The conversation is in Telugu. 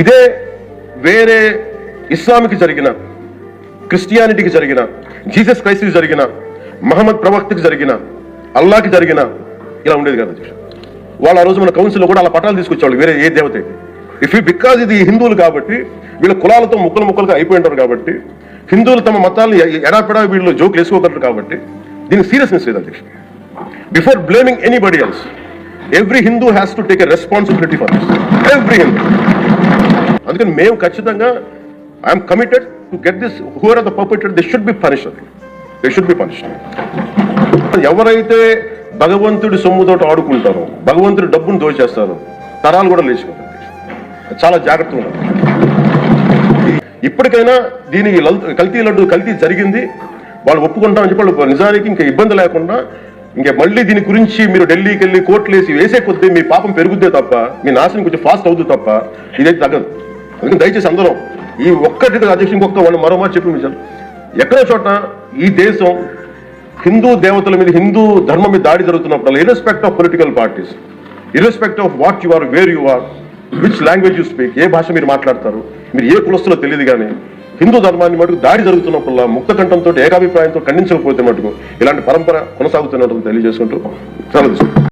ఇదే వేరే ఇస్లాంకి జరిగిన, క్రిస్టియానిటీకి జరిగిన, జీసస్ క్రైస్ట్కి జరిగిన, మహమ్మద్ ప్రవక్తకి జరిగిన, అల్లాకి జరిగిన ఇలా ఉండేది కదా అధ్యక్ష. వాళ్ళు ఆ రోజు మన కౌన్సిల్లో కూడా అలా పటాలు తీసుకొచ్చేవాళ్ళు వేరే ఏ దేవతకి. బికాజ్ ఇది హిందువులు కాబట్టి, వీళ్ళ కులాలతో ముక్కలుగా అయిపోయి ఉంటారు కాబట్టి, హిందువులు తమ మతాలను ఎడాపెడా వీళ్ళు జోకులు వేసుకోగలరు కాబట్టి దీనికి సీరియస్నెస్ లేదు అధ్యక్ష. Before blaming anybody else, every Hindu has to take a responsibility for this, every Hindu. అందుకని మేము ఖచ్చితంగా I'm committed to get this, who are are the perpetrator, they should be punished, they should be punished. ఎవరైతే భగవంతుడి సొమ్ముతో ఆడుకుంటారో, భగవంతుడి డబ్బును దోచేస్తారో తరాలు కూడా లేచిపోతారు. చాలా జాగ్రత్తగా ఉన్నారు. ఇప్పటికైనా దీనికి కల్తీ జరిగింది, వాళ్ళు ఒప్పుకుంటామని చెప్పి వాళ్ళు నిజానికి ఇంకా ఇబ్బంది లేకుండా ఇంకా మళ్ళీ దీని గురించి మీరు ఢిల్లీకి వెళ్ళి కోర్టులు వేసే కొద్దీ మీ పాపం పెరుగుద్దే తప్ప, మీ నాశనం కొంచెం ఫాస్ట్ అవుతుంది తప్ప ఇదైతే తగ్గదు. అందుకని దయచేసి అందరం ఈ ఒక్కటి అధ్యక్షుడు ఇంకొక మరో మాట చెప్పి మిషన్, ఎక్కడో చోట ఈ దేశం హిందూ దేవతల మీద, హిందూ ధర్మం మీద దాడి జరుగుతున్నప్పుడు, irrespective of political parties, irrespective of what you are, where you are, which language you speak, ఏ భాష మీరు మాట్లాడతారు, మీరు ఏ కులస్తులో తెలియదు, కానీ హిందూ ధర్మాన్ని మటుకు దాడి జరుగుతున్నప్పుడల్లా ముక్త కంఠంతో ఏకాభిప్రాయంతో ఖండించకపోతే మటుకు ఇలాంటి పరంపర కొనసాగుతున్నట్టు తెలియజేసుకుంటూ సెలవు తీసుకుంటాం.